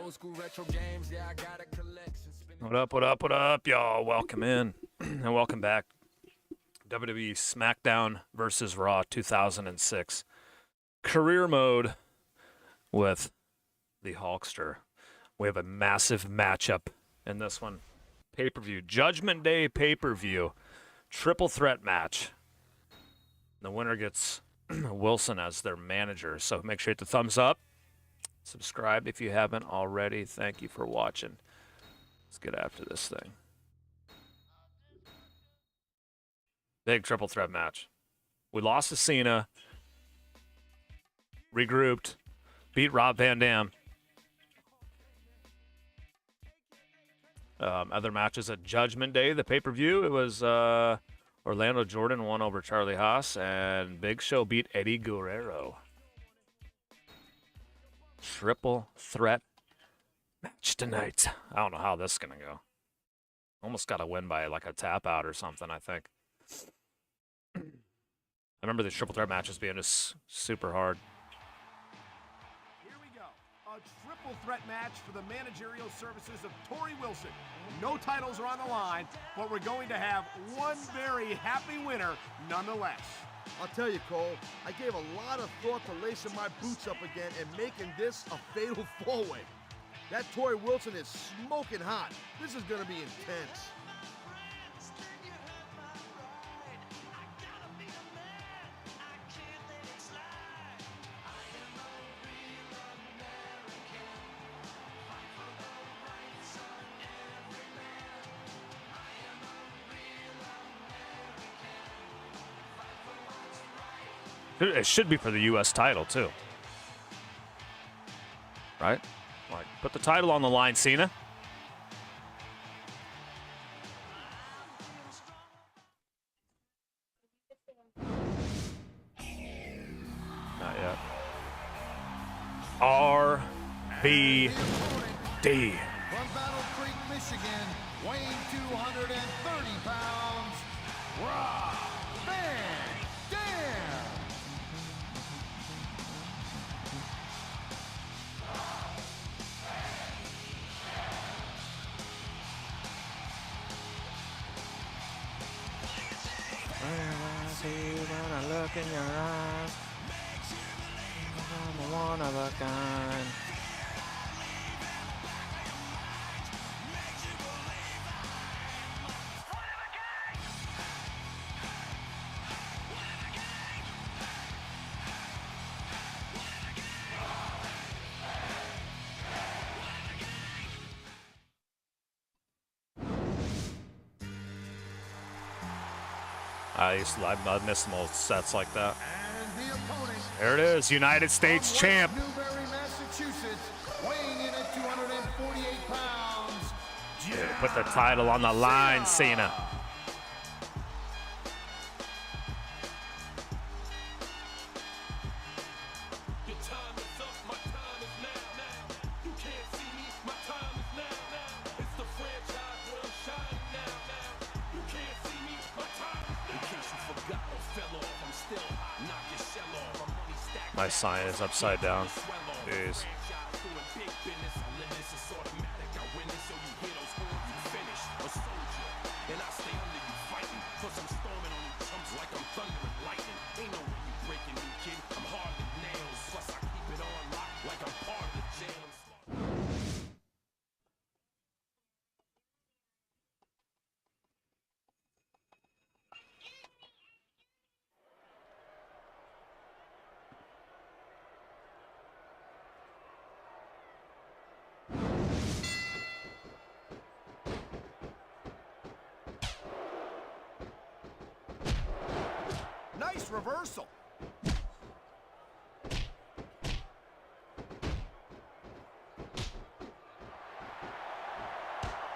What up, what up, what up, y'all? Welcome in and welcome back. WWE Smackdown versus Raw 2006. Career mode with the Hulkster. We have a massive matchup in this one. Pay-per-view. Judgment Day pay-per-view. Triple threat match. The winner gets Wilson as their manager. So make sure you hit the thumbs up. Subscribe if you haven't already. Thank you for watching. Let's get after this thing. Big triple threat match. We lost to Cena. Regrouped. Beat Rob Van Dam. Other matches at Judgment Day, the pay-per-view, it was Orlando Jordan won over Charlie Haas, and Big Show beat Eddie Guerrero. Triple threat match tonight. I don't know how this is going to go. Almost got to win by like a tap out or something, I think. I remember the triple threat matches being just super hard. Here we go. A triple threat match for the managerial services of Torrie Wilson. No titles are on the line, but we're going to have one very happy winner nonetheless. I'll tell you, Cole, I gave a lot of thought to lacing my boots up again and making this a fatal four-way. That Torrie Wilson is smoking hot. This is going to be intense. It should be for the U.S. title, too. Right? Like, put the title on the line, Cena. Not yet. RVD. From Battle Creek, Michigan, weighing 230 pounds, Rob Van Dam. I see when I look in your eyes. I'm one of a kind. I miss some old sets like that. And the opponent, There it is, United States from champ. Newbury, Massachusetts, weighing in at 248 pounds. Dude, put the title on the line, Cena. My sign is upside down. Jeez. Nice reversal.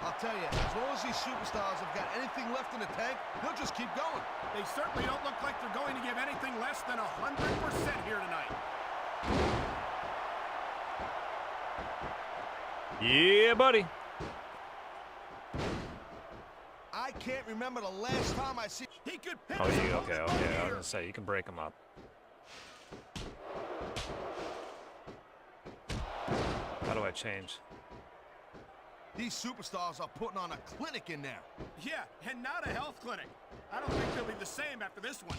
I'll tell you, as long as these superstars have got anything left in the tank, they'll just keep going. They certainly don't look like they're going to give anything less than 100% here tonight. Yeah, buddy. I can't remember the last time I see. He could hit Oh, his you opponent okay? right Okay, I was here. gonna say you can break them up. How do I change? These superstars are putting on a clinic in there. Yeah, and not a health clinic. I don't think they'll be the same after this one.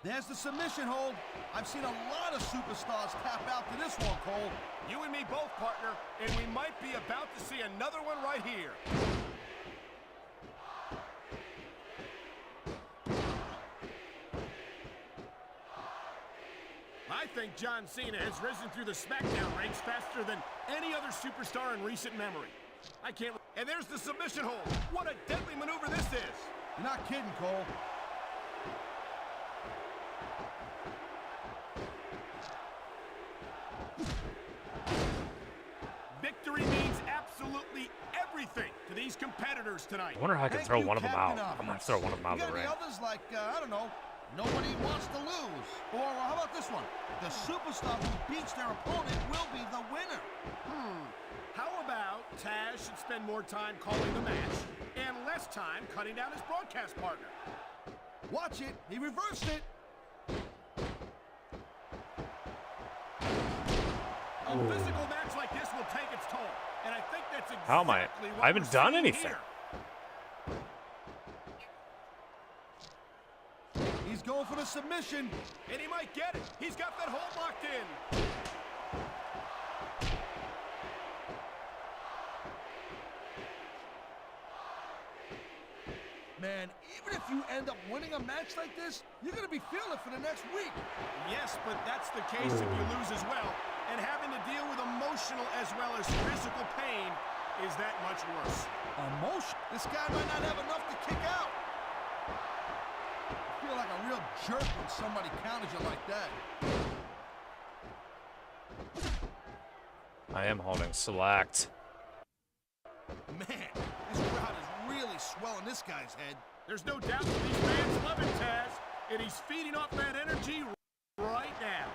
There's the submission hold. I've seen a lot of superstars tap out to this one, Cole. You and me both, partner, and we might be about to see another one right here. I think John Cena has risen through the Smackdown ranks faster than any other superstar in recent memory. I can't... And there's the submission hold. What a deadly maneuver this is. You're not kidding, Cole. Victory means absolutely everything to these competitors tonight. I wonder how I can throw one of them out. I'm going to throw one of them out of the ring. The others like, I don't know, nobody wants to lose. Or how about this one? The superstar who beats their opponent will be the winner. How about Taz should spend more time calling the match and less time cutting down his broadcast partner? Watch it. He reversed it. A physical match like this will take its toll, and I think that's exactly How am I? what I haven't we're done seeing anything. here. He's going for the submission. And he might get it. He's got that hold locked in. Man, even if you end up winning a match like this, you're going to be feeling it for the next week. Yes, but that's the case if you lose as well. And having to deal with emotional as well as physical pain is that much worse. Emotion? This guy might not have enough to kick out. I feel like a real jerk when somebody counters you like that. I am holding select. Man, this crowd is really swelling this guy's head. There's no doubt that these fans love it, Taz. And he's feeding off that energy right now.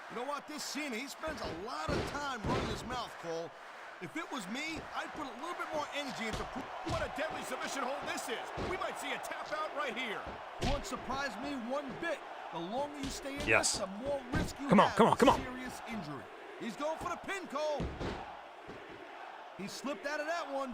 You know what? This Cena, he spends a lot of time running his mouth, Cole. If it was me, I'd put a little bit more energy into... What a deadly submission hold this is. We might see a tap out right here. Won't surprise me one bit. The longer you stay in Yes. this, the more risk you Come on, have come on, of come on. serious injury. He's going for the pin, Cole. He slipped out of that one.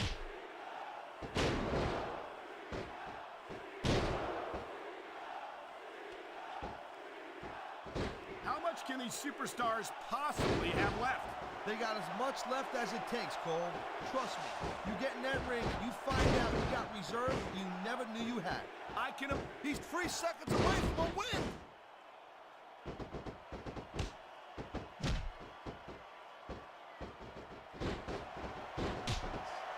How much can these superstars possibly have left? They got as much left as it takes, Cole. Trust me. You get in that ring, you find out you got reserve you never knew you had. I can... He's 3 seconds away from a win.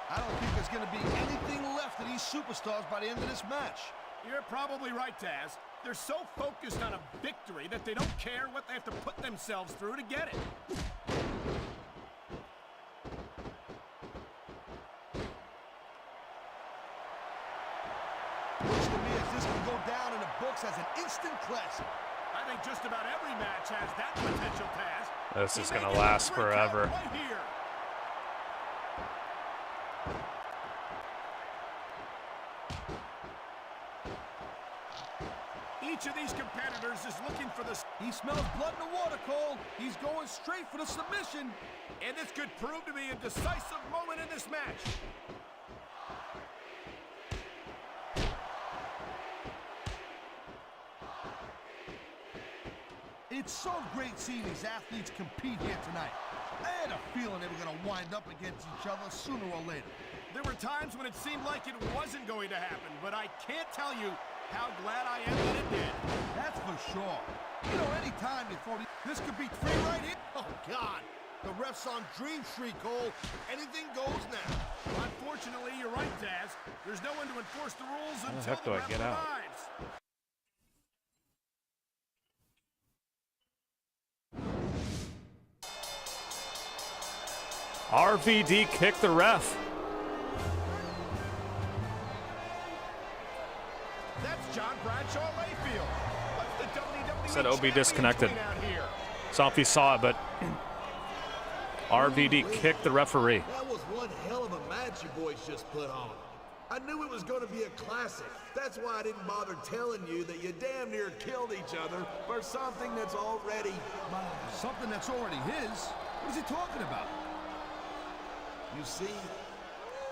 I don't think there's going to be anything left of these superstars by the end of this match. You're probably right, Taz. They're so focused on a victory that they don't care what they have to put themselves through to get it. Looks to me as this can go down in the books as an instant classic. I think just about every match has that potential, Taz. This is He may going to get a last 3 count forever. Right here. Each of these competitors is looking for the... He smells blood in the water, Cole. He's going straight for the submission. And this could prove to be a decisive moment in this match. It's so great seeing these athletes compete here tonight. I had a feeling they were going to wind up against each other sooner or later. There were times when it seemed like it wasn't going to happen, but I can't tell you how glad I am that it did. That's for sure. You know, anytime you throw this could be 3 right here. Oh, God. The ref's on Dream Street, Cole. Anything goes now. Unfortunately, you're right, Taz. There's no one to enforce the rules How the until heck the do I ref get out? arrives. RVD kicked the ref. That's John Bradshaw Layfield. What's the WWE Said OB champion disconnected. doing out here? Saw if he saw it, but RVD kicked the referee. That was one hell of a match you boys just put on. I knew it was going to be a classic. That's why I didn't bother telling you that you damn near killed each other for something that's already mine. Something that's already his? What is he talking about? You see,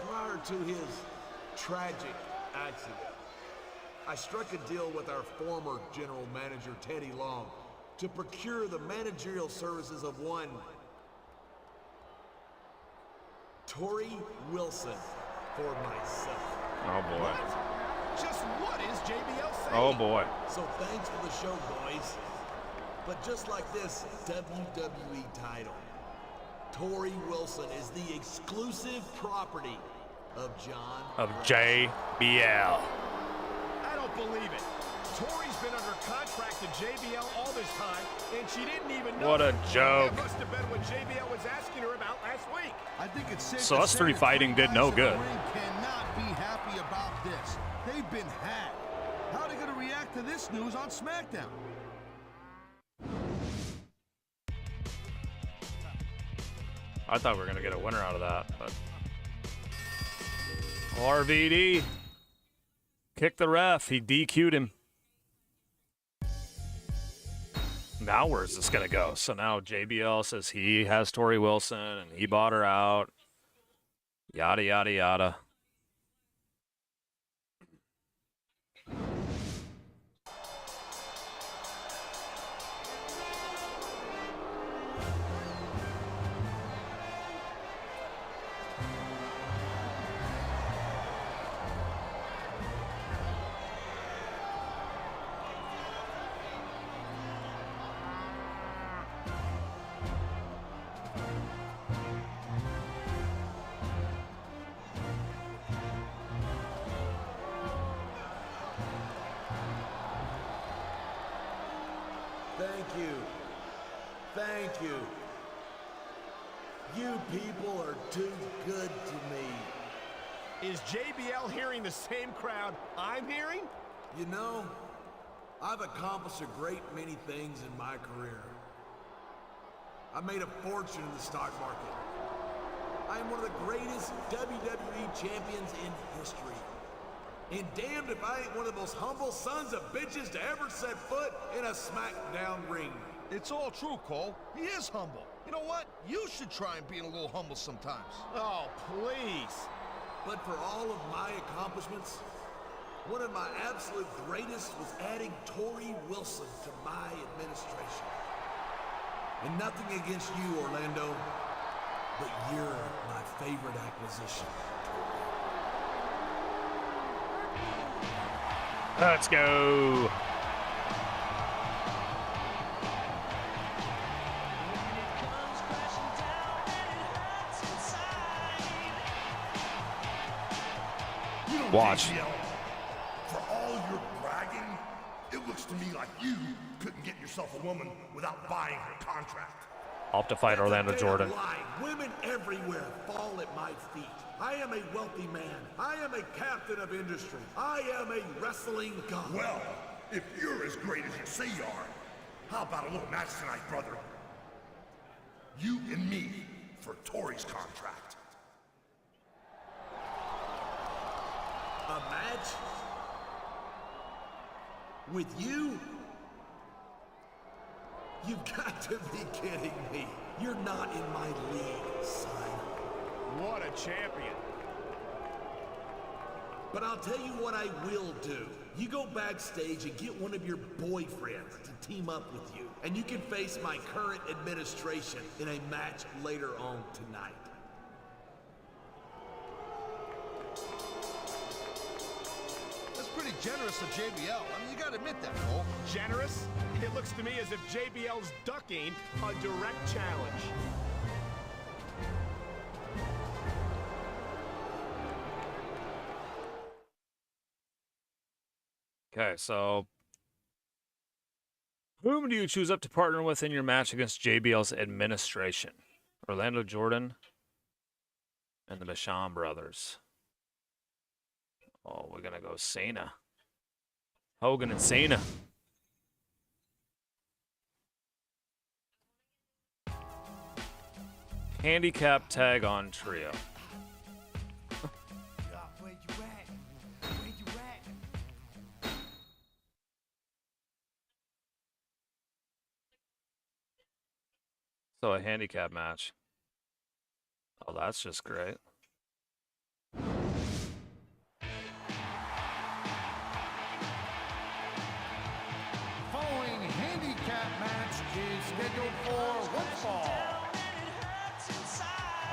prior to his tragic accident, I struck a deal with our former general manager, Teddy Long, to procure the managerial services of one Tori Wilson for myself. Oh boy. What? Just what is JBL saying? Oh boy. So thanks for the show, boys. But just like this WWE title, Tori Wilson is the exclusive property of John. Of JBL. I don't believe it. Tori's been under contract to JBL all this time, and she didn't even know. What a joke. That must have been what JBL was asking her about last week. I think it's safe So to us say three the fighting did guys no in the good. ring cannot be happy about this. They've been had. How are they going to react to this news on SmackDown? I thought we were going to get a winner out of that, but RVD kicked the ref. He DQ'd him. Now where's this going to go? So now JBL says he has Tori Wilson and he bought her out. Yada, yada, yada. Thank you. Thank you. You people are too good to me. Is JBL hearing the same crowd I'm hearing? You know, I've accomplished a great many things in my career. I made a fortune in the stock market. I am one of the greatest WWE champions in history. And damned if I ain't one of the most humble sons of bitches to ever set foot in a Smackdown ring. It's all true, Cole. He is humble. You know what? You should try and be a little humble sometimes. Oh, please. But for all of my accomplishments, one of my absolute greatest was adding Tori Wilson to my administration. And nothing against you, Orlando, but you're my favorite acquisition. Let's go. Watch. JBL, for all your bragging, it looks to me like you couldn't get yourself a woman without buying her contract. Off to fight Orlando That's a Jordan. damn lie. Women everywhere fall at my feet. I am a wealthy man. I am a captain of industry. I am a wrestling god. Well, if you're as great as you say you are, how about a little match tonight, brother? You and me for Tori's contract. A match? With you? You've got to be kidding me. You're not in my league, son. What a champion. But I'll tell you what I will do. You go backstage and get one of your boyfriends to team up with you, and you can face my current administration in a match later on tonight. That's pretty generous of JBL. I mean, you gotta admit that, Cole. Generous? It looks to me as if JBL's ducking a direct challenge. Okay, so whom do you choose up to partner with in your match against JBL's administration? Orlando Jordan and the Bashan brothers. Oh, we're going to go Cena. Hogan and Cena. Handicap tag on trio. So a handicap match. Oh, that's just great. Following handicap match is scheduled for one fall.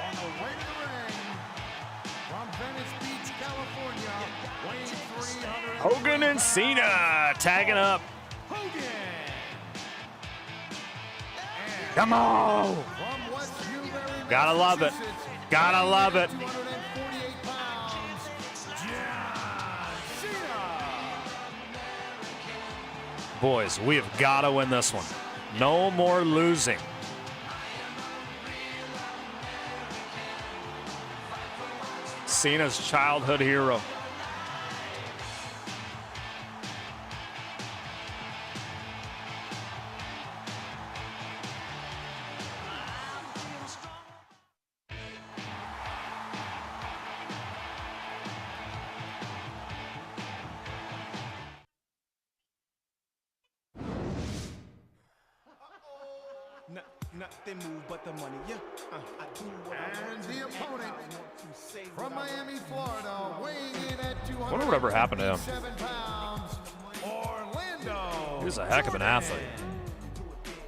On the way to the ring, from Venice Beach, California, weighing 300. Hogan and Cena tagging up. Hogan. Come on. From West Newbury, Gotta love it. Massachusetts, Gotta love it. 248 pounds, John Cena. Boys, we have got to win this one. No more losing. Cena's childhood hero. Nothing move but the money, yeah. I do what I And want the to. opponent I want to say from what I want Miami, to. Florida, weighing in at Wonder whatever happened to him. 257 pounds, Orlando. He was a heck of an athlete.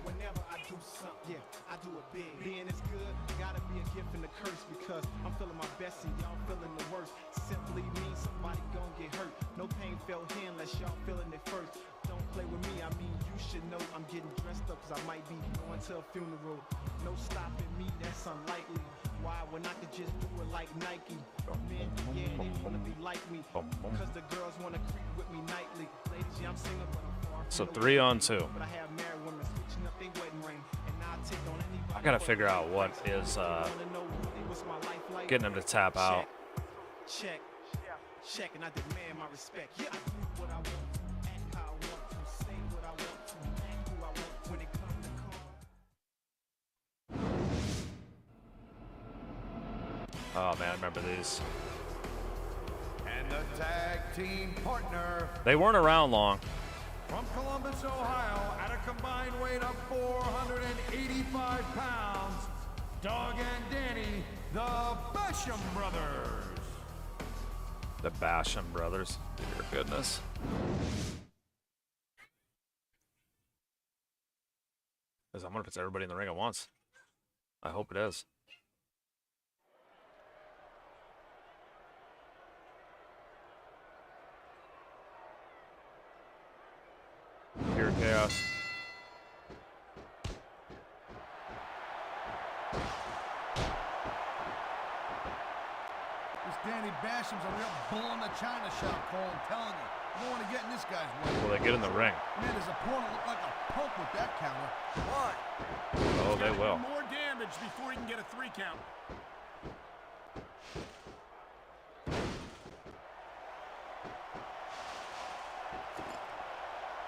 Whenever I do something, yeah, I do it big. Being it's good, gotta be a gift and a curse because I'm feeling my best and y'all feeling the worst. Simply means somebody gon' get hurt. No pain felt here unless y'all feeling it first. Don't play with me, I mean you should know I'm getting dressed up cause I might be going to a funeral. No stopping me, that's unlikely. Why when I could just do it like Nike? Men, yeah, they wanna be like me. Cause the girls wanna creep with me nightly. Ladies, yeah, I'm single, but I'm far from So the 3 on wedding. 2. But I have married women switching up their wedding ring. And I'll take on anybody. I gotta for figure the out what price. is Wanna know really what's my life like? getting him to tap out. Check, check, and I demand my respect. Yeah, I do what I want to, act how I want to, say what I want to, act who I want when it comes to Oh man, I remember these. And the tag team partner They weren't around long. from Columbus, Ohio, at a combined weight of 485 pounds, Dog and Danny, the Basham brothers. The Basham brothers. Dear goodness. I wonder if it's everybody in the ring at once. I hope it is. Pure chaos. This Danny Basham's a real bull in the china shop, Cole, I'm telling you. You don't want to get in this guy's way. Will they get in the ring? Man, his opponent looked like a punk with that counter. What? Oh, they will. More damage before he can get a 3 count.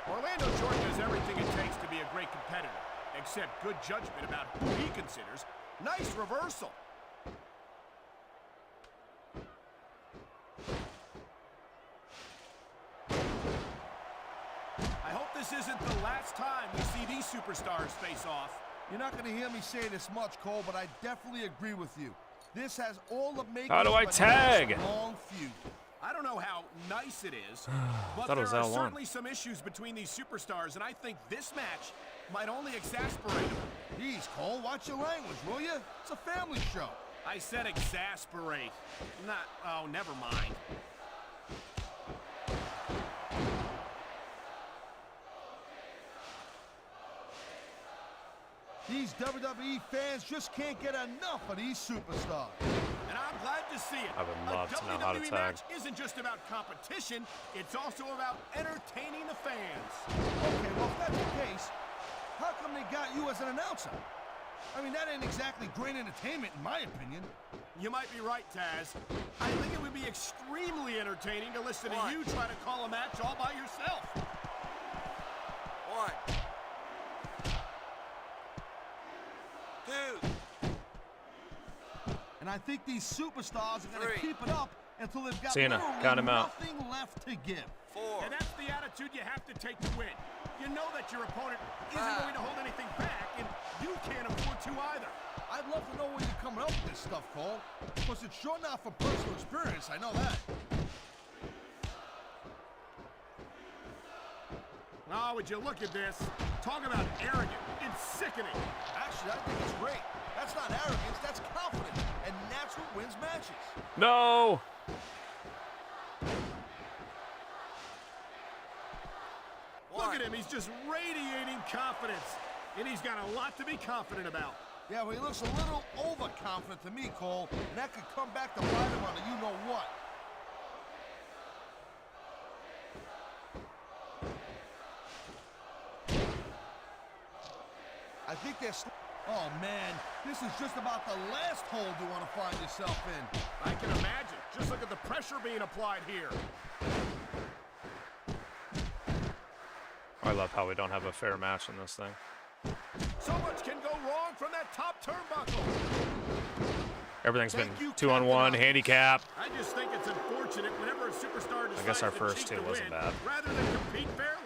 Orlando Jordan has everything it takes to be a great competitor, except good judgment about who he considers. Nice reversal. I hope this isn't the last time we see these superstars face off. You're not going to hear me say this much, Cole, but I definitely agree with you. This has all the makings How do I of a tag? nice long feud. I don't know how nice it is, but thought it there was are L1. certainly some issues between these superstars, and I think this match might only exasperate them. Jeez, Cole, watch your language, will you? It's a family show. I said exasperate, not, oh, never mind. These WWE fans just can't get enough of these superstars. And I'm glad to see it. I would love a to know how to WWE tag. match isn't just about competition, it's also about entertaining the fans. Okay, well, if that's the case, how come they got you as an announcer? I mean, that ain't exactly great entertainment, in my opinion. You might be right, Taz. I think it would be extremely entertaining to listen to you try to call a match all by yourself. One, two, And I think these superstars are going to Three. keep it up until they've got Cena, literally count him out. nothing left to give. 4. And that's the attitude you have to take to win. You know that your opponent isn't going to hold anything back, and you can't afford to either. I'd love to know where you're coming up with this stuff, Cole. Because it's sure not from personal experience, I know that. Oh, would you look at this? Talk about arrogant. It's sickening. Actually, I think it's great. That's not arrogance, that's confidence. And that's what wins matches. No. Look at him. He's just radiating confidence. And he's got a lot to be confident about. Yeah, well, he looks a little overconfident to me, Cole. And that could come back to bite him on a you-know-what. I think they're... Oh, man. This is just about the last hole you want to find yourself in. I can imagine. Just look at the pressure being applied here. I love how we don't have a fair match in this thing. So much can go wrong from that top turnbuckle. Everything's been 2-on-1, handicap. I just think it's unfortunate whenever a superstar decides I guess our to first cheat two to wasn't win, bad. rather than compete fairly.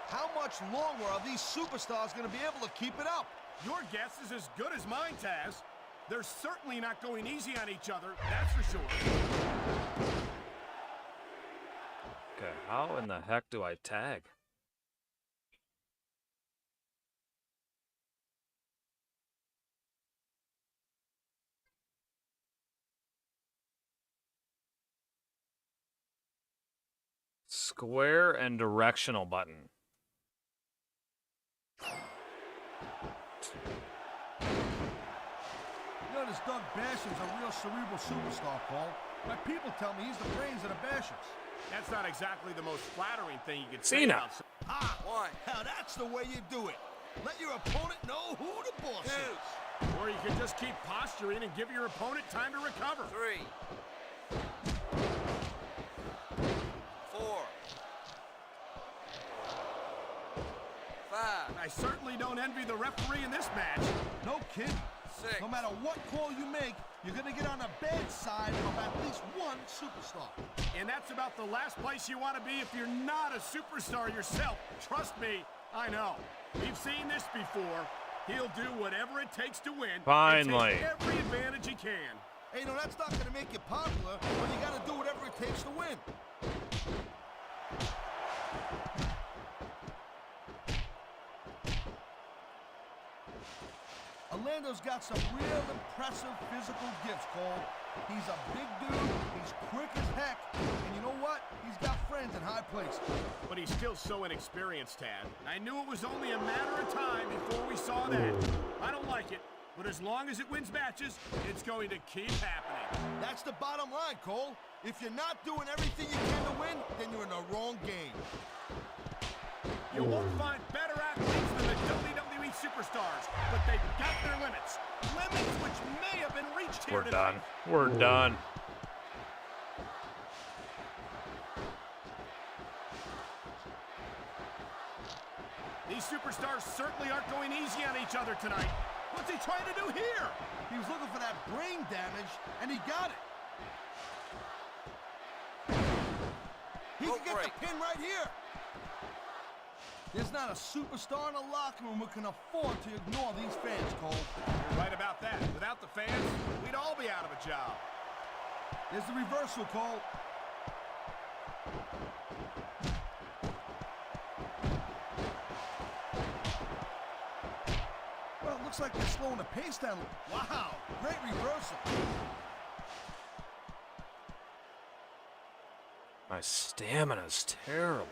How much longer are these superstars going to be able to keep it up? Your guess is as good as mine, Taz. They're certainly not going easy on each other, that's for sure. Okay, how in the heck do I tag? Square and directional button. You know, this Doug Basham's a real cerebral superstar, Paul. My people tell me he's the brains of the Bashams. That's not exactly the most flattering thing you could say Cena. about... Ah, One. now that's the way you do it. Let your opponent know who the boss is. Or you could just keep posturing and give your opponent time to recover. 3. 4. 5. I certainly don't envy the referee in this match. No kidding. 6. No matter what call you make, you're going to get on the bad side of at least one superstar. And that's about the last place you want to be if you're not a superstar yourself. Trust me, I know. We've seen this before. He'll do whatever it takes to win. Finally. And take every advantage he can. Hey, no, that's not going to make you popular, but you got to do whatever it takes to win. Orlando's got some real impressive physical gifts, Cole. He's a big dude, he's quick as heck, and you know what? He's got friends in high places. But he's still so inexperienced, Tad. I knew it was only a matter of time before we saw that. I don't like it, but as long as it wins matches, it's going to keep happening. That's the bottom line, Cole. If you're not doing everything you can to win, then you're in the wrong game. You won't find better athletes than the WWE superstars, but they've got their limits. Limits which may have been reached here tonight. We're done. These superstars certainly aren't going easy on each other tonight. What's he trying to do here? He was looking for that brain damage, and he got it. He can get the pin right here. There's not a superstar in the locker room who can afford to ignore these fans, Cole. You're right about that. Without the fans, we'd all be out of a job. There's the reversal, Cole. Well, it looks like they're slowing the pace down. Wow, great reversal. My stamina's terrible.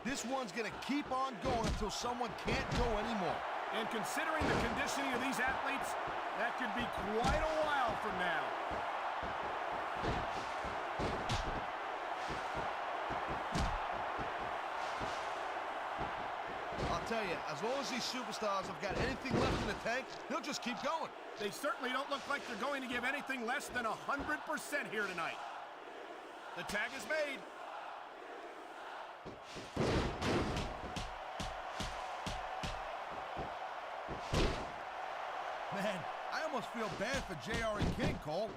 This one's gonna keep on going until someone can't go anymore. And considering the conditioning of these athletes, that could be quite a while from now. I'll tell you, as long as these superstars have got anything left in the tank, they'll just keep going. They certainly don't look like they're going to give anything less than 100% here tonight. The tag is made. feel bad for JR and King, Cole.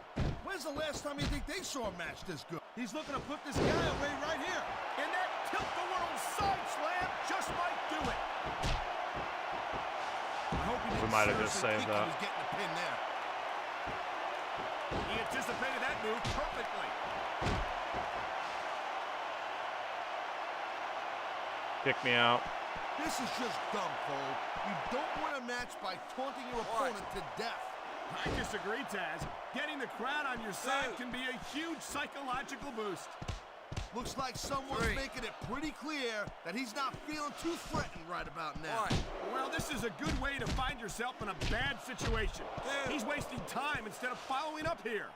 When's the last time you think they saw a match this good? He's looking to put this guy away right here. And that tilt-the-world side slam just might do it. I hope he We didn't might have just seriously saved think that. he was getting the pin there. He anticipated that move perfectly. Kick me out. This is just dumb, Cole. You don't win a match by taunting your opponent to death. I disagree, Taz. Getting the crowd on your side can be a huge psychological boost. Looks like someone's 3. making it pretty clear that he's not feeling too threatened right about now. 1. Well, this is a good way to find yourself in a bad situation. He's wasting time instead of following up here.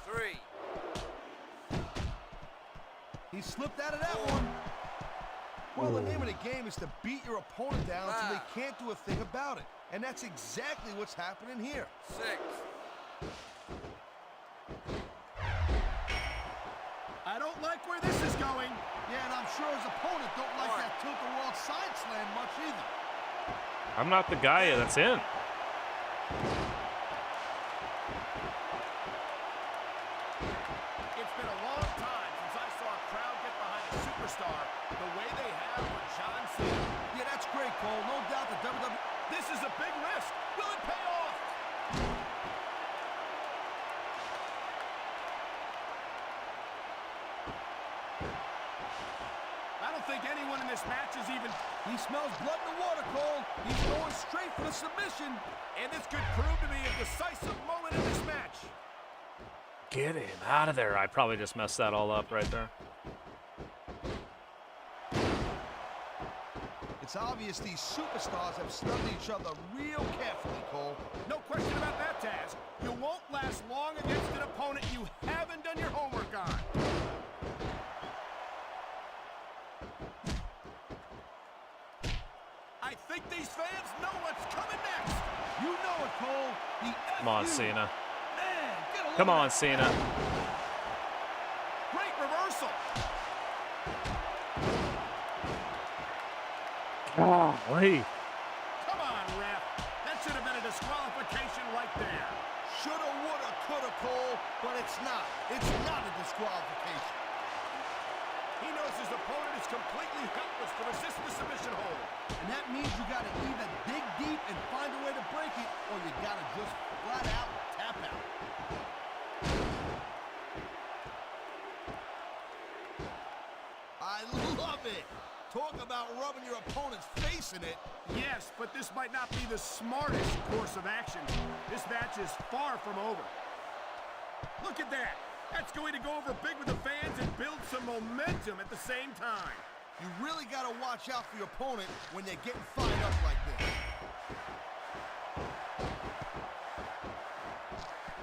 3. He slipped out of that one. Well, the name of the game is to beat your opponent down until they can't do a thing about it. And that's exactly what's happening here. 6. I don't like where this is going. Yeah, and I'm sure his opponent don't like that tilt-the-world side slam much either. I'm not the guy that's in. It's been a long time since I saw a crowd get behind a superstar the way they have with John Cena. Yeah, that's great, Cole. No doubt the WWE... This is a big risk. Will it pay off? I don't think anyone in this match is even... He smells blood in the water, Cole. He's going straight for the submission. And this could prove to be a decisive moment in this match. Get him out of there. I probably just messed that all up right there. It's obvious these superstars have studied each other real carefully, Cole. No question about that, Taz. You won't last long against an opponent you haven't done your homework on. I think these fans know what's coming next. You know it, Cole. The Come on, FU. Cena. Man, get a look Come at on, that. Cena. Great reversal. Golly. Come on, ref. That should have been a disqualification right there. Shoulda, woulda, coulda, Cole, but it's not. It's not a disqualification. He knows his opponent is completely helpless to resist the submission hold. And that means you gotta either dig deep and find a way to break it, or you gotta just flat out tap out. I love it. Talk about rubbing your opponent's face in it. Yes, but this might not be the smartest course of action. This match is far from over. Look at that. That's going to go over big with the fans and build some momentum at the same time. You really gotta watch out for your opponent when they're getting fired up like this.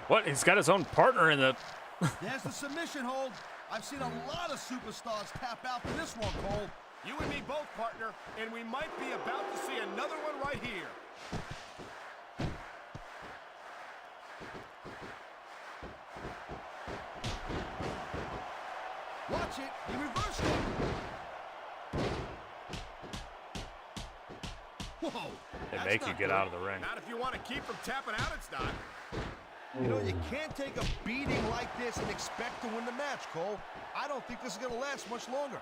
What? He's got his own partner in the... There's the submission hold. I've seen a lot of superstars tap out to this one, Cole. You and me both, partner, and we might be about to see another one right here. Watch it. He reversed it. Whoa. They that's make you not get good. out of the ring. Not if you want to keep from tapping out, it's not. You know, you can't take a beating like this and expect to win the match, Cole. I don't think this is going to last much longer.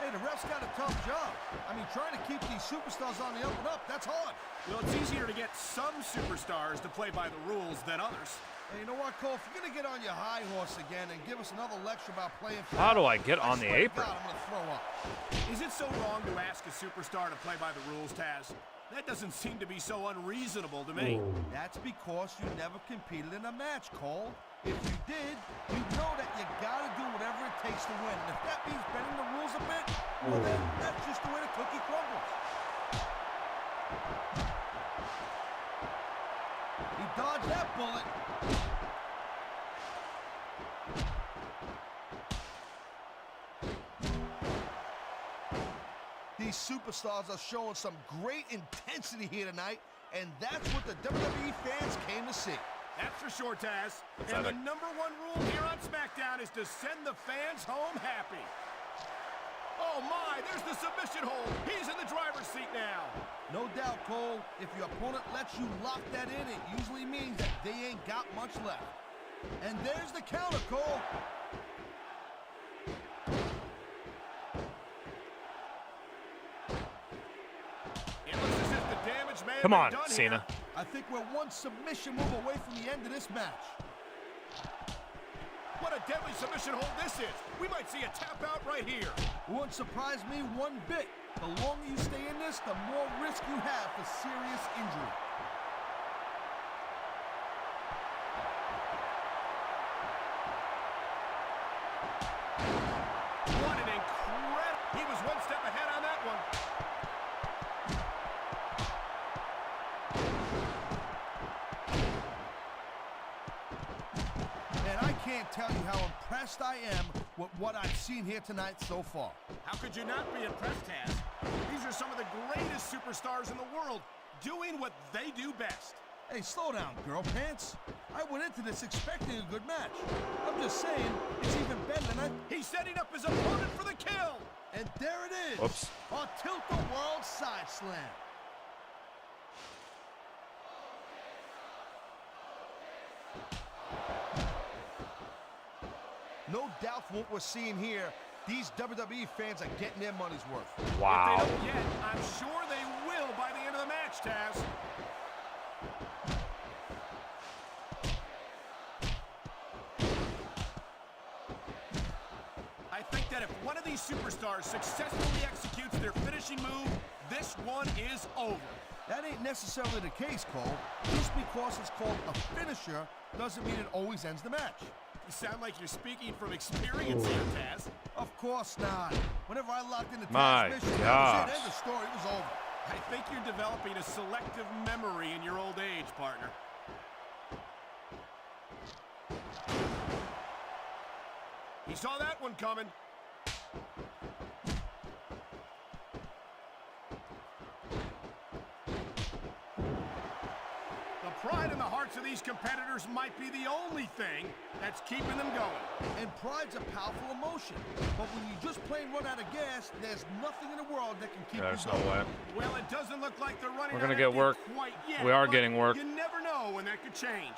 Hey, the ref's got a tough job. I mean, trying to keep these superstars on the up and up, that's hard. Well, it's easier to get some superstars to play by the rules than others. Hey, you know what, Cole? If you're going to get on your high horse again and give us another lecture about playing fair, How do I get on the swear to apron? God, I'm going to throw up. Is it so wrong to ask a superstar to play by the rules, Taz? That doesn't seem to be so unreasonable to me. That's because you never competed in a match, Cole. If you did, you know that you gotta do whatever it takes to win. And if that means bending the rules a bit, well then, that's just the way the cookie crumbles. He dodged that bullet. These superstars are showing some great intensity here tonight, and that's what the WWE fans came to see. That's for sure, Taz. Is And that the #1 rule here on SmackDown is to send the fans home happy. Oh, my, there's the submission hold. He's in the driver's seat now. No doubt, Cole. If your opponent lets you lock that in, it usually means that they ain't got much left. And there's the counter, Cole. It looks as if the damage may have Come been on, done Cena. here. I think we're one submission move away from the end of this match. What a deadly submission hold this is. We might see a tap out right here. It wouldn't surprise me one bit. The longer you stay in this, the more risk you have for serious injury. What an incredible... He was one step ahead on that one. And I can't tell you how impressed I am with what I've seen here tonight so far. How could you not be impressed, Taz? These are some of the greatest superstars in the world doing what they do best. Hey, slow down, girl pants. I went into this expecting a good match. I'm just saying, it's even better than He's setting up his opponent for the kill. And there it is. Whoops. A tilt-the-world side slam. No doubt from what we're seeing here, these WWE fans are getting their money's worth. Wow. If they don't yet, I'm sure they will by the end of the match, Taz. I think that if one of these superstars successfully executes their finishing move, this one is over. That ain't necessarily the case, Cole. Just because it's called a finisher doesn't mean it always ends the match. You sound like you're speaking from experience here, Taz. Of course not. Whenever I locked into My transmission, gosh. that was it. End of story. It was over. I think you're developing a selective memory in your old age, partner. He saw that one coming. The pride in the hearts of these competitors might be the only thing that's keeping them going. And pride's a powerful emotion. But when you just plain run out of gas, there's nothing in the world that can keep There's you no going. way. Well, it doesn't look like they're running We're gonna out get of work. quite yet. We are but getting work. You never know when that could change.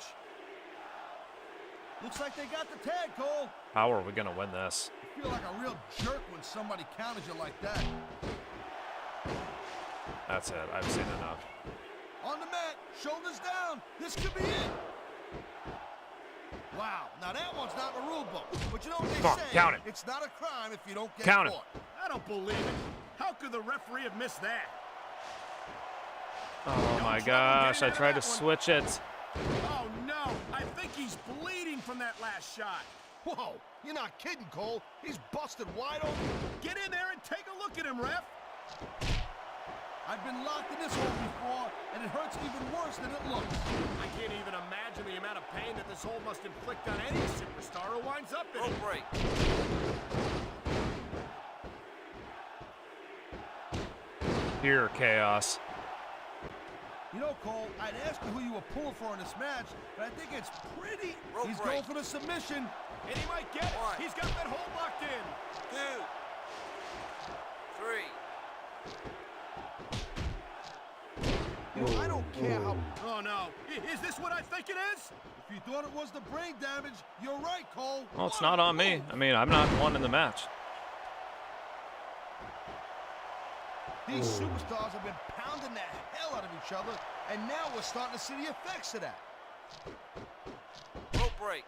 Looks like they got the tag, Cole. How are we going to win this? You feel like a real jerk when somebody counters you like that. That's it. I've seen enough. On the mat, shoulders down. This could be it. Wow, now that one's not in the rule book. But you know what they Come on, say? count it. It's not a crime if you don't get Count it. caught. I don't believe it. How could the referee have missed that? Oh my gosh, I tried to switch it. Oh, no. I think he's bleeding from that last shot. Whoa, you're not kidding, Cole. He's busted wide open. Get in there and take a look at him, ref. I've been locked in this hole before, and it hurts even worse than it looks. I can't even imagine the amount of pain that this hole must inflict on any superstar who winds up in Rope it. break. Pure chaos. You know, Cole, I'd ask you who you were pulling for in this match, but I think it's pretty... Rope He's break. going for the submission. And he might get it. One. He's got that hold locked in. 2, 3. You know, I don't care how... Oh, no. Is this what I think it is? If you thought it was the brain damage, you're right, Cole. Well, it's not on me. I mean, I'm not the one in the match. These superstars have been pounding the hell out of each other, and now we're starting to see the effects of that. Rope break.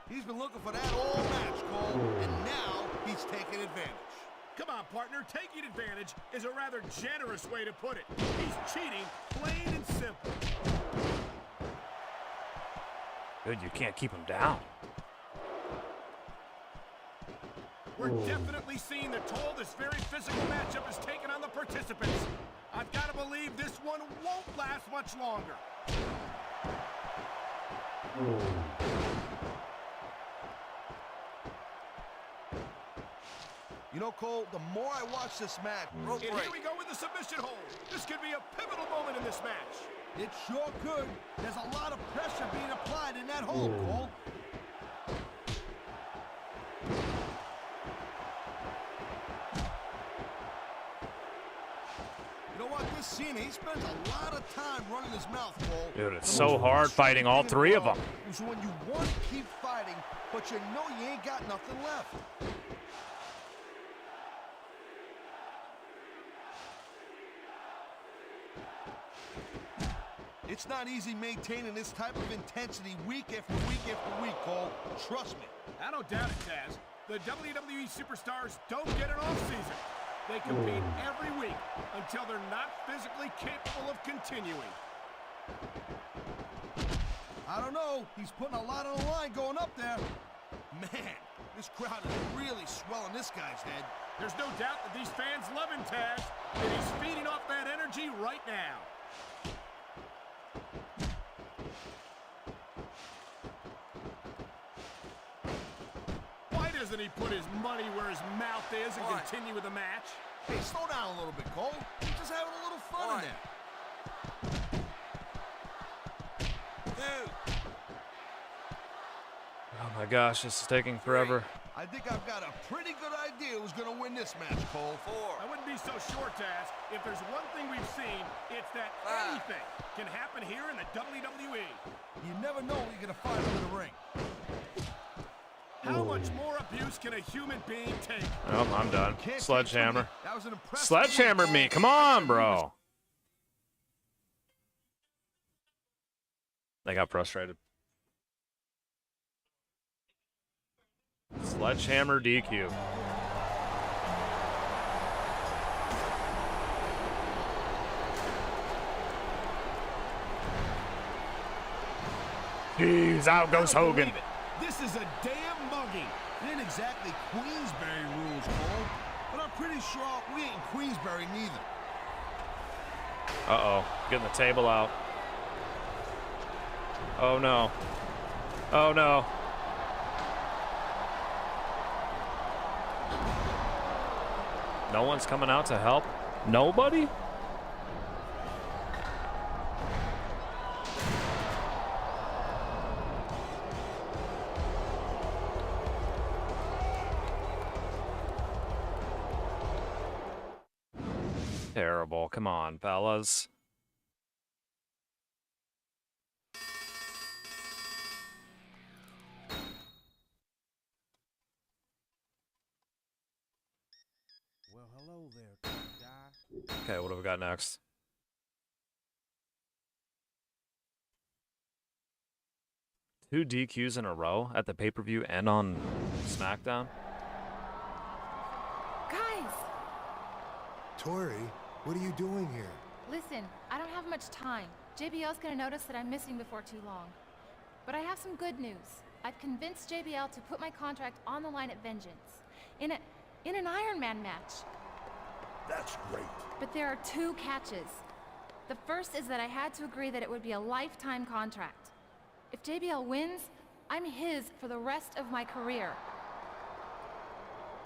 He's been looking for that all match, Cole, and now he's taking advantage. Come on, partner. Taking advantage is a rather generous way to put it. He's cheating, plain and simple. Dude, you can't keep him down. We're definitely seeing the toll this very physical matchup has taken on the participants. I've got to believe this one won't last much longer. You know, Cole, the more I watch this match, Rope And break. here we go with the submission hold. This could be a pivotal moment in this match. it sure could. There's a lot of pressure being applied in that hole, Cole. me, he spends a lot of time running his mouth, Cole. Dude, it's The so most hard fighting all frustrating three of them. is when you want to keep fighting, but you know you ain't got nothing left. It's not easy maintaining this type of intensity week after week after week, Cole. Trust me. I don't doubt it, Taz. The WWE superstars don't get an off-season. They compete every week until they're not physically capable of continuing. I don't know. He's putting a lot on the line going up there. Man, this crowd is really swelling this guy's head. There's no doubt that these fans love him, Taz, and he's feeding off that energy right now. Why doesn't he put his money where his mouth is and continue with the match? Hey, slow down a little bit, Cole. He's just having a little fun in there. Two. Oh my gosh, this is taking forever. I think I've got a pretty good idea who's going to win this match, Cole. Four. I wouldn't be so sure, Taz. If there's one thing we've seen, it's that anything can happen here in the WWE. You never know what you're going to find in the ring. How much more abuse can a human being take? Oh, I'm done. Can't Sledgehammer. take that was an impressive Sledgehammered me. Come on, bro. They got frustrated. Sledgehammer DQ. Jeez, out goes I don't Hogan. believe it. This is a damn mugging. It ain't exactly Queensberry rules, Cole, but I'm pretty sure we ain't in Queensberry neither. Uh-oh, getting the table out. Oh, no. Oh, no. No one's coming out to help? Nobody? Terrible. Come on, fellas. Well, hello there, guy. Okay, what do we got next? Two DQs in a row at the pay-per-view and on Smackdown? Guys, Tori, what are you doing here? listen, I don't have much time. JBL's gonna notice that I'm missing before too long. But I have some good news. I've convinced JBL to put my contract on the line at Vengeance. In an Iron Man match. That's great. But there are two catches. The first is that I had to agree that it would be a lifetime contract. If JBL wins, I'm his for the rest of my career.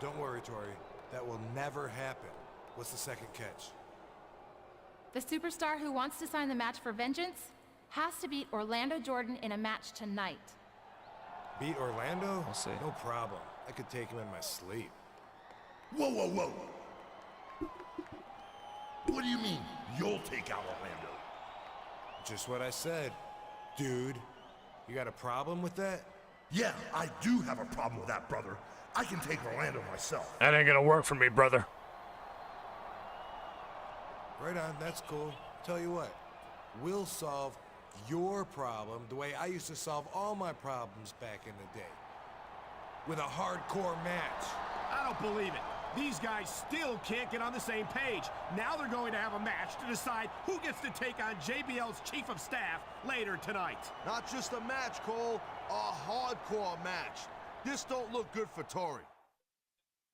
Don't worry, Tori. That will never happen. What's the second catch? The superstar who wants to sign the match for Vengeance has to beat Orlando Jordan in a match tonight. Beat Orlando? We'll see. No problem. I could take him in my sleep. Whoa, whoa, whoa. What do you mean, you'll take out Orlando? Just what I said. Dude, you got a problem with that? Yeah, I do have a problem with that, brother. I can take Orlando myself. That ain't gonna work for me, brother. Right on, that's cool. Tell you what, we'll solve your problem the way I used to solve all my problems back in the day. With a hardcore match. I don't believe it. These guys still can't get on the same page. Now they're going to have a match to decide who gets to take on JBL's Chief of Staff later tonight. Not just a match, Cole, a hardcore match. This don't look good for Tori.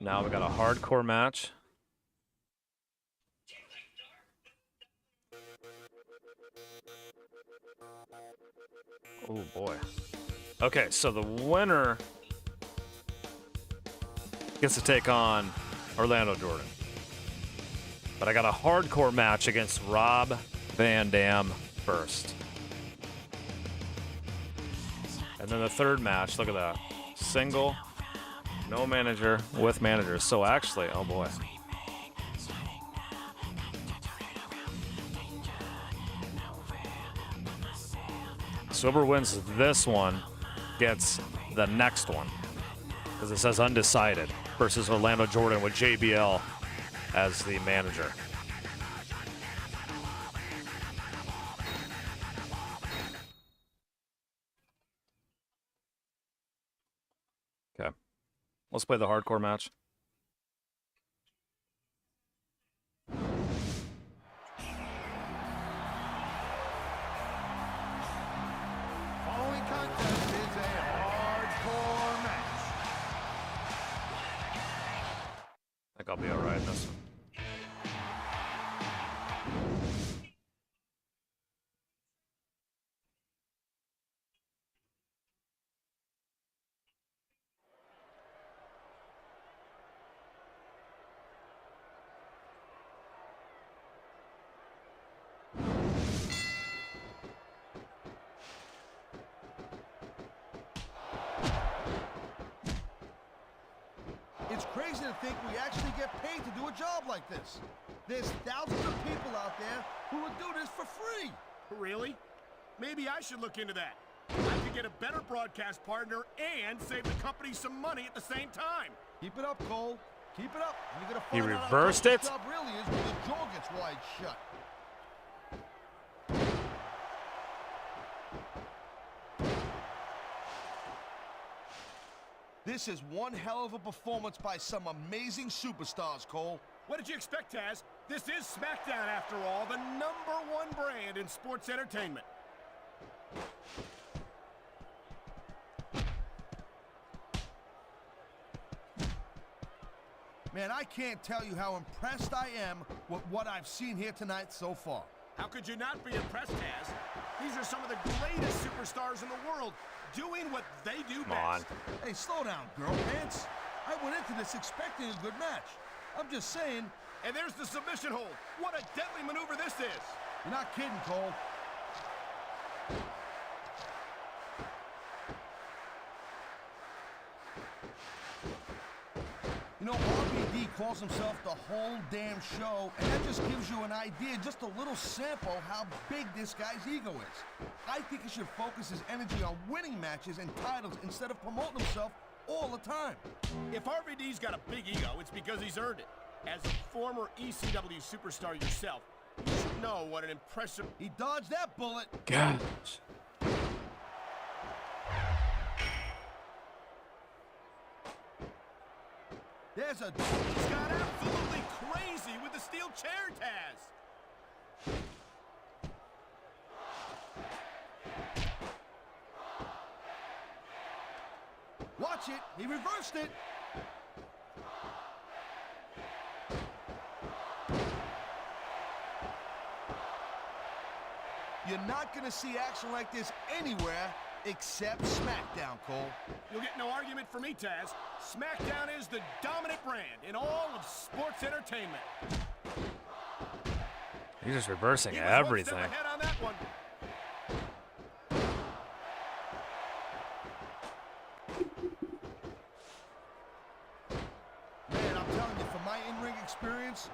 Now we got a hardcore match. Oh boy. Okay, so the winner gets to take on Orlando Jordan. But I got a hardcore match against Rob Van Dam first. And then the third match, look at that. Single, no manager, with managers. So actually, oh boy. So whoever wins this one gets the next one. Because it says undecided versus Orlando Jordan with JBL as the manager. Okay. Let's play the hardcore match. Following contest is a hardcore match. I think I'll be alright in this one. It's crazy to think we actually get paid to do a job like this. There's thousands of people out there who would do this for free. Really? Maybe I should look into that. I could get a better broadcast partner and save the company some money at the same time. Keep it up, Cole. Keep it up. And you're gonna He find out reversed how tough it? this job really is when the jaw gets wide shut. This is one hell of a performance by some amazing superstars, Cole. What did you expect, Taz? This is Smackdown, after all, the #1 brand in sports entertainment. Man, I can't tell you how impressed I am with what I've seen here tonight so far. How could you not be impressed, Taz? These are some of the greatest superstars in the world, doing what they do Come on. best. Hey, slow down, girl pants. I went into this expecting a good match. I'm just saying. And there's the submission hold. What a deadly maneuver this is. You're not kidding, Cole. You know, RVD calls himself the whole damn show, and that just gives you an idea, just a little sample, how big this guy's ego is. I think he should focus his energy on winning matches and titles instead of promoting himself all the time. If RVD's got a big ego, it's because he's earned it. As a former ECW superstar yourself, you should know what an impressive... He dodged that bullet. Gosh. There's a... He's got absolutely crazy with the steel chair, Taz. Watch it. He reversed it. You're not going to see action like this anywhere except Smackdown, Cole. You'll get no argument from me, Taz. Smackdown is the dominant brand in all of sports entertainment. He's just reversing He was everything. one step ahead on that one. Man, I'm telling you, from my in-ring experience,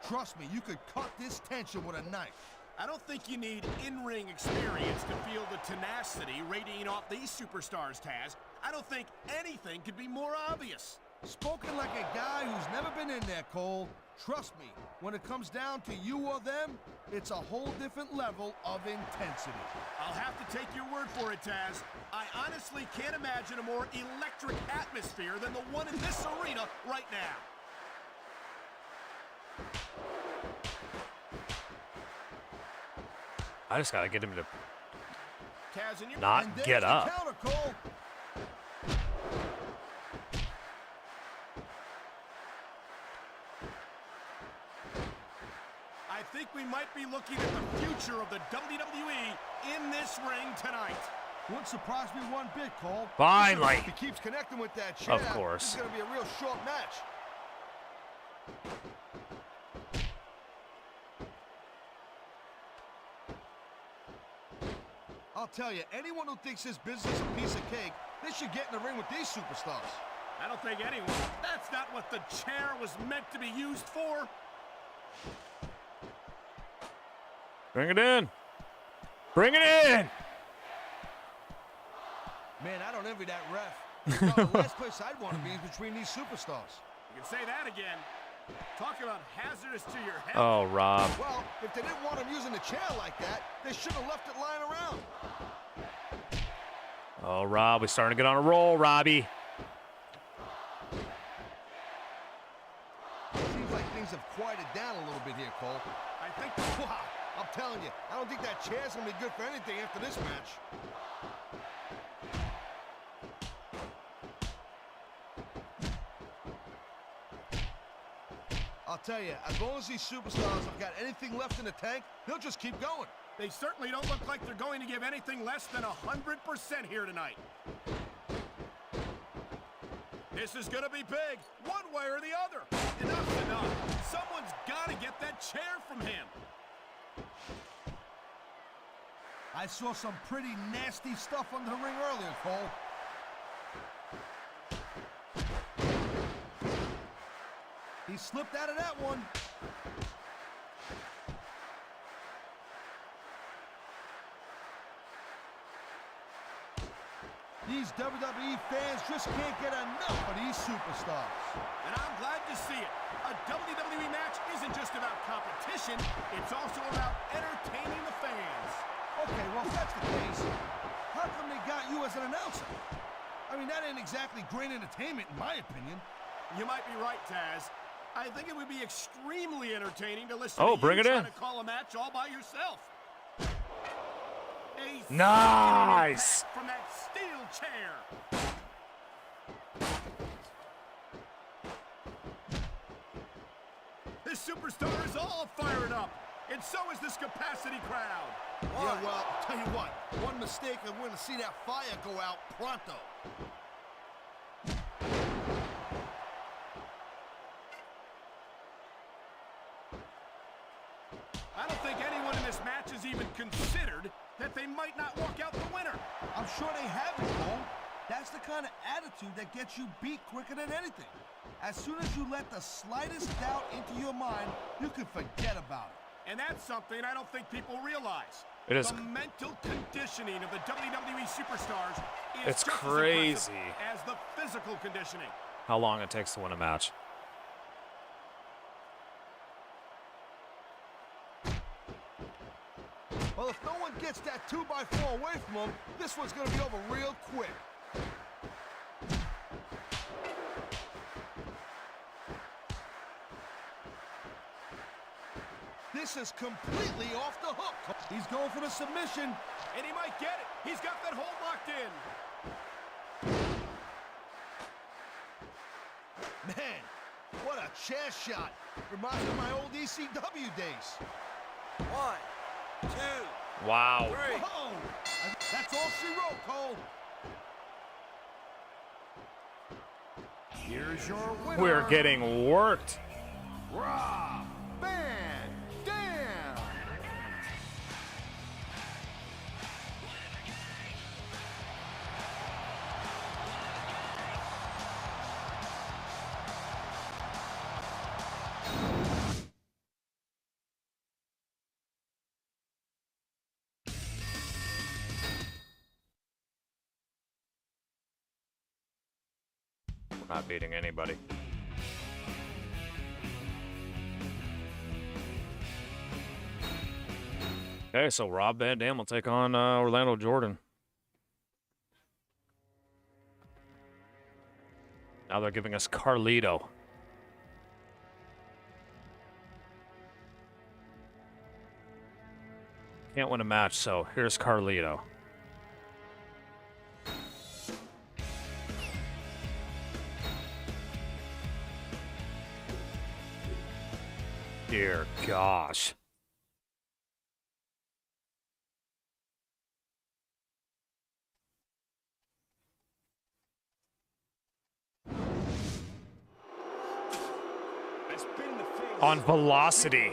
trust me, you could cut this tension with a knife. I don't think you need in-ring experience to feel the tenacity radiating off these superstars, Taz. I don't think anything could be more obvious. Spoken like a guy who's never been in there, Cole. Trust me, when it comes down to you or them, it's a whole different level of intensity. I'll have to take your word for it, Taz. I honestly can't imagine a more electric atmosphere than the one in this arena right now. I just gotta get him to Taz, and not And there's get the up. counter, Cole. I think we might be looking at the future of the WWE in this ring tonight. Wouldn't surprise me one bit, Cole. Finally. If he keeps connecting with that chair, Of course. this is going to be a real short match. I'll tell you, anyone who thinks this business is a piece of cake, they should get in the ring with these superstars. I don't think anyone. That's not what the chair was meant to be used for. Bring it in. Bring it in. Man, I don't envy that ref. No, the last place I'd want to be is between these superstars. You can say that again. Talking about hazardous to your health. Oh, Rob. Well, if they didn't want him using the chair like that, they should have left it lying around. Oh, Rob, we're starting to get on a roll, Robbie. Seems like things have quieted down a little bit here, Cole. I think. Wow, I'm telling you, I don't think that chair's gonna be good for anything after this match. I'll tell you, as long as these superstars have got anything left in the tank, they'll just keep going. They certainly don't look like they're going to give anything less than 100% here tonight. This is going to be big, one way or the other. Enough's enough. Someone's got to get that chair from him. I saw some pretty nasty stuff under the ring earlier, Cole. He slipped out of that one. These WWE fans just can't get enough of these superstars. And I'm glad to see it. A WWE match isn't just about competition, it's also about entertaining the fans. Okay, well, if that's the case, how come they got you as an announcer? I mean, that ain't exactly great entertainment, in my opinion. You might be right, Taz. I think it would be extremely entertaining to listen Oh, to bring you it trying in. to call a match all by yourself. A Nice. from that steel chair. This superstar is all fired up, and so is this capacity crowd. Yeah, well, tell you what, one mistake and we're going to see that fire go out pronto. I don't think anyone in this match has even considered that they might not walk out the winner. I'm sure they haven't, Cole. That's the kind of attitude that gets you beat quicker than anything. As soon as you let the slightest doubt into your mind, you can forget about it. And that's something I don't think people realize. It is. The mental conditioning of the WWE superstars is It's just crazy. as impressive as the physical conditioning. How long it takes to win a match. Well, if no one gets that 2x4 away from them, this one's going to be over real quick. This is completely off the hook. He's going for the submission. And he might get it. He's got that hold locked in. Man, what a chair shot. Reminds me of my old ECW days. 1, 2, Wow. 3. Whoa! That's all she wrote, Cole. Here's your winner. We're getting worked. Rob Van Dam. We're not beating anybody. Okay, so Rob Van Dam will take on Orlando Jordan. Now they're giving us Carlito. Can't win a match, so here's Carlito. Dear gosh. On velocity.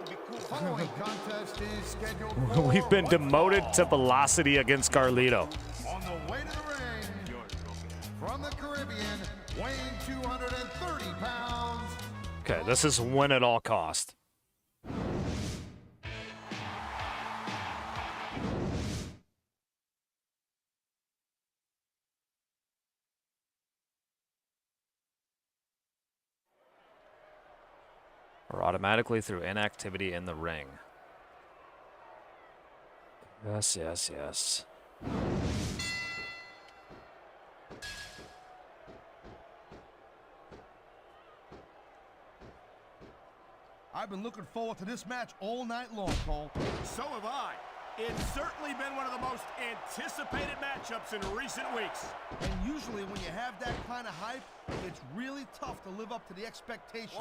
The following contest is scheduled for We've been demoted to velocity against Carlito. on the way to the ring from the Caribbean, weighing 230 pounds. Okay, this is win at all cost. or automatically through inactivity in the ring. Yes, yes, yes. I've been looking forward to this match all night long, Cole. So have I. It's certainly been one of the most anticipated matchups in recent weeks. And usually when you have that kind of hype, it's really tough to live up to the expectations.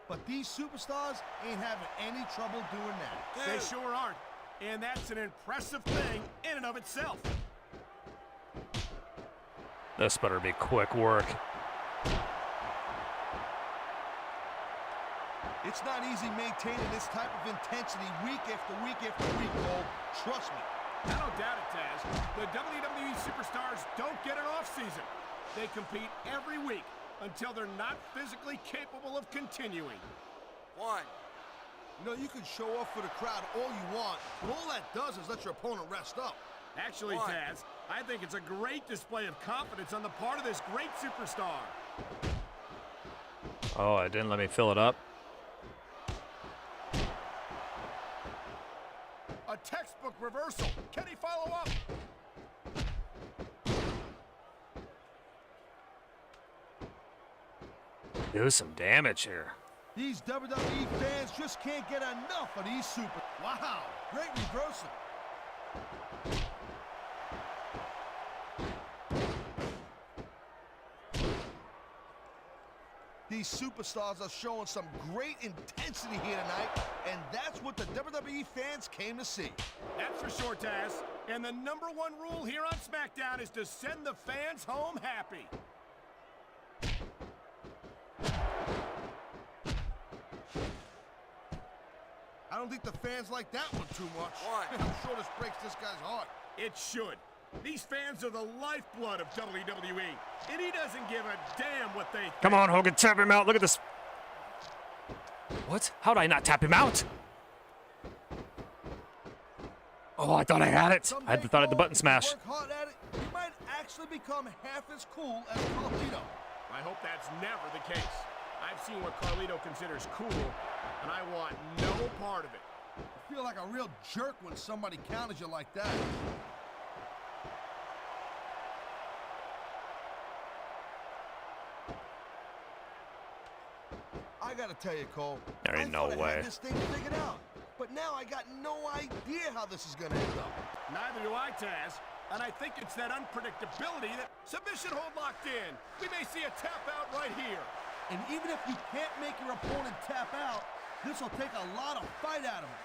But these superstars ain't having any trouble doing that. They sure aren't. And that's an impressive thing in and of itself. This better be quick work. It's not easy maintaining this type of intensity week after week after week, Cole. Trust me. I don't doubt it, Taz. The WWE superstars don't get an off-season. They compete every week until they're not physically capable of continuing. You know, you can show off for the crowd all you want, but all that does is let your opponent rest up. Actually, Taz, I think it's a great display of confidence on the part of this great superstar. Oh, it didn't let me fill it up. A textbook reversal. Can he follow up? Do some damage here. These WWE fans just can't get enough of these super... Wow, great reversal. These superstars are showing some great intensity here tonight, and that's what the WWE fans came to see. That's for sure, Taz. And the #1 rule here on SmackDown is to send the fans home happy. I don't think the fans like that one too much. I'm sure this breaks this guy's heart. It should. These fans are the lifeblood of WWE, and he doesn't give a damn what they think. Come on, Hogan, tap him out. Look at this. What? How did I not tap him out? Oh, I thought I had it. I thought I had the button smash. Work hard at it, you might actually become half as cool as Carlito. I hope that's never the case. I've seen what Carlito considers cool, and I want no part of it. You feel like a real jerk when somebody counters you like that. I gotta tell you, Cole, There ain't no I way. had this thing figured out, but now I got no idea how this is gonna end up. Neither do I, Taz. And I think it's that unpredictability that submission hold locked in. We may see a tap out right here. And even if you can't make your opponent tap out, this will take a lot of fight out of him.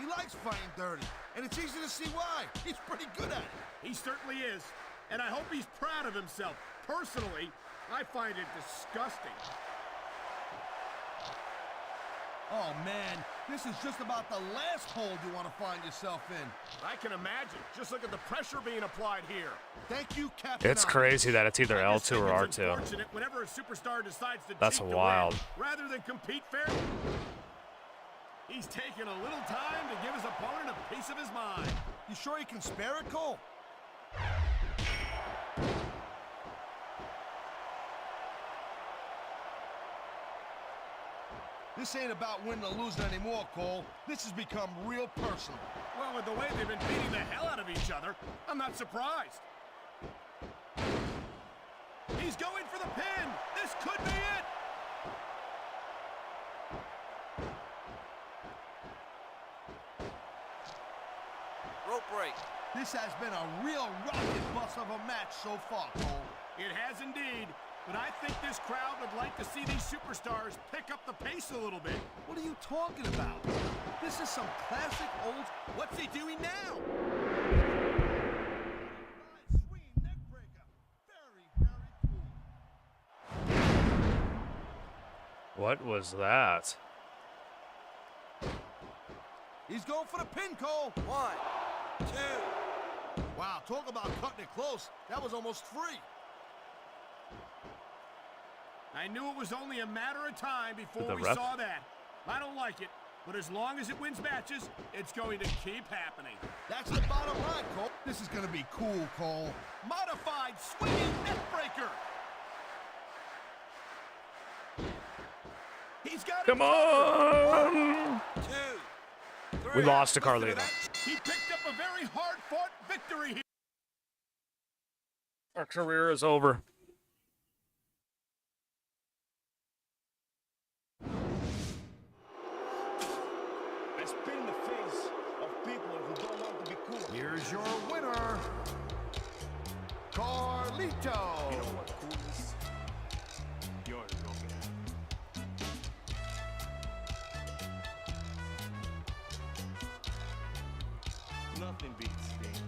He likes fighting dirty, and it's easy to see why. He's pretty good at it. He certainly is. And I hope he's proud of himself. Personally, I find it disgusting. Oh, man, this is just about the last hole you want to find yourself in. I can imagine. Just look at the pressure being applied here. Thank you, Captain. It's crazy that it's either L2 or R2. Unfortunate whenever a superstar decides to That's cheat to wild. win, rather than compete fairly. He's taking a little time to give his opponent a piece of his mind. You sure you can spare it, Cole? This ain't about winning or losing anymore, Cole. This has become real personal. Well, with the way they've been beating the hell out of each other, I'm not surprised. He's going for the pin. This could be it. Rope break. This has been a real rocket bus of a match so far, Cole. It has indeed. But I think this crowd would like to see these superstars pick up the pace a little bit. What are you talking about? This is some classic old... What's he doing now? Swinging neck breaker. Very, very cool. What was that? He's going for the pin, Cole. 1, 2. Wow, talk about cutting it close. That was almost free. I knew it was only a matter of time before The we ref? saw that. I don't like it, but as long as it wins matches, it's going to keep happening. That's the bottom line, Cole. This is going to be cool, Cole. Modified swinging neck breaker. he's got Come it covered. on! 2, 3. We lost to Carlito. He picked up a very hard-fought victory here. Our career is over. I spit in the face of people who don't want to be cool. Here's your winner, Carlito. You know what cool is? You're looking. Nothing beats being cool.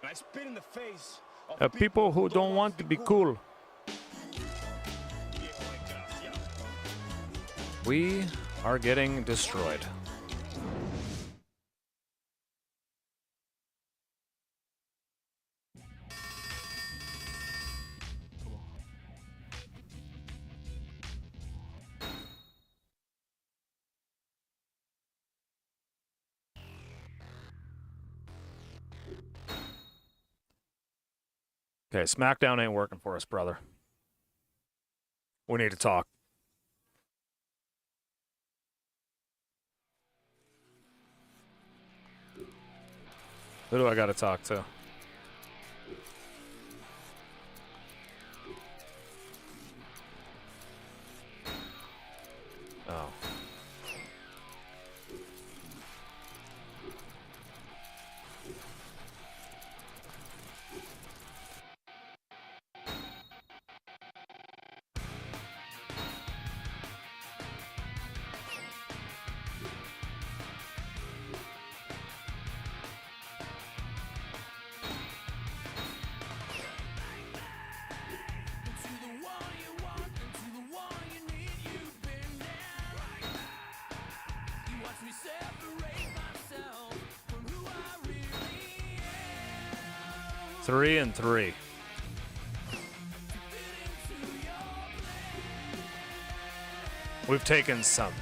I spit in the face of People who don't want to be cool. We are getting destroyed. Okay, Smackdown ain't working for us, brother. We need to talk. Who do I got to talk to? Oh. Three and 3. We've taken some.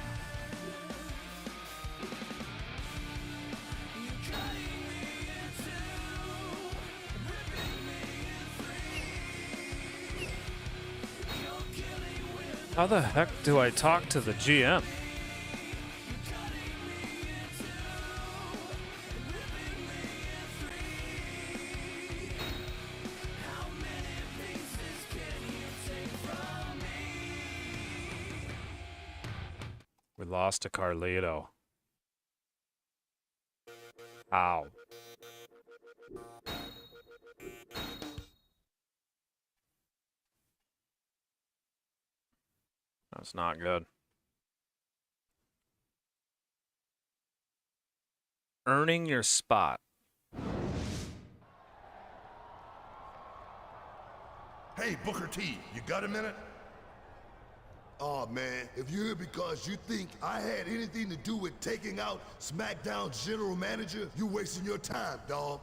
How the heck do I talk to the GM? We lost to Carlito. Ow. That's not good. Earning your spot. Hey, Booker T, you got a minute? Oh man, if you're here because you think I had anything to do with taking out SmackDown's general manager, you're wasting your time, dog.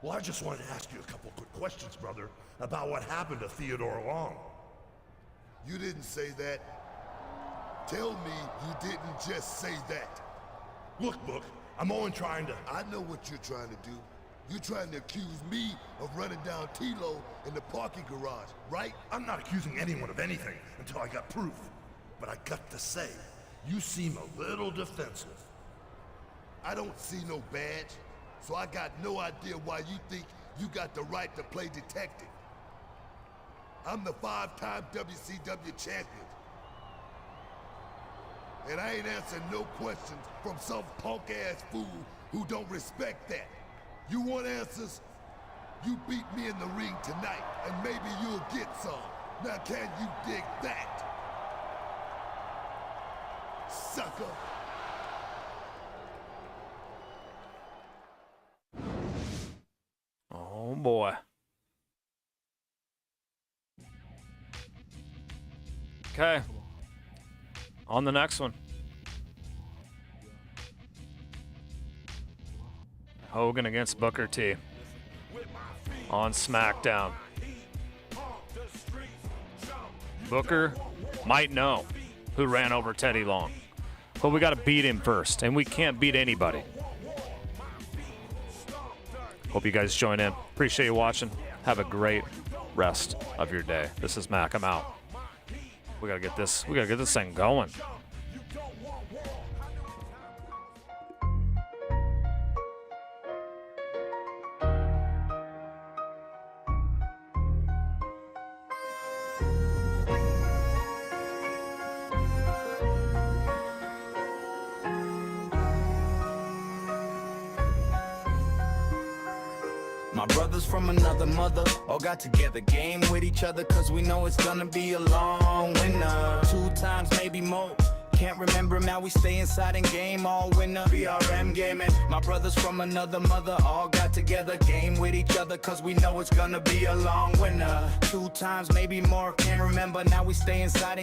Well, I just wanted to ask you a couple quick questions, brother, about what happened to Theodore Long. You didn't say that. Tell me you didn't just say that. Look, Book, I'm only trying to... I know what you're trying to do. You're trying to accuse me of running down Tilo in the parking garage, right? I'm not accusing anyone of anything until I got proof. But I got to say, you seem a little defensive. I don't see no badge, so I got no idea why you think you got the right to play detective. I'm the 5-time WCW champion. And I ain't answering no questions from some punk-ass fool who don't respect that. You want answers? You beat me in the ring tonight, and maybe you'll get some. Now can you dig that? Sucker. Oh boy. Okay. On the next one. Hogan against Booker T on SmackDown. Booker might know who ran over Teddy Long, but we got to beat him first, and we can't beat anybody. Hope you guys join in. Appreciate you watching. Have a great rest of your day. This is Mac. I'm out. We gotta get this thing going. My brothers from another mother all got together, game with each other, cause we know it's gonna be a long winter. 2 times, maybe more. Can't remember, now we stay inside and game all winter. BRM Gaming. My brothers from another mother all got together, game with each other, cause we know it's gonna be a long winter. 2 times, maybe more. Can't remember, now we stay inside and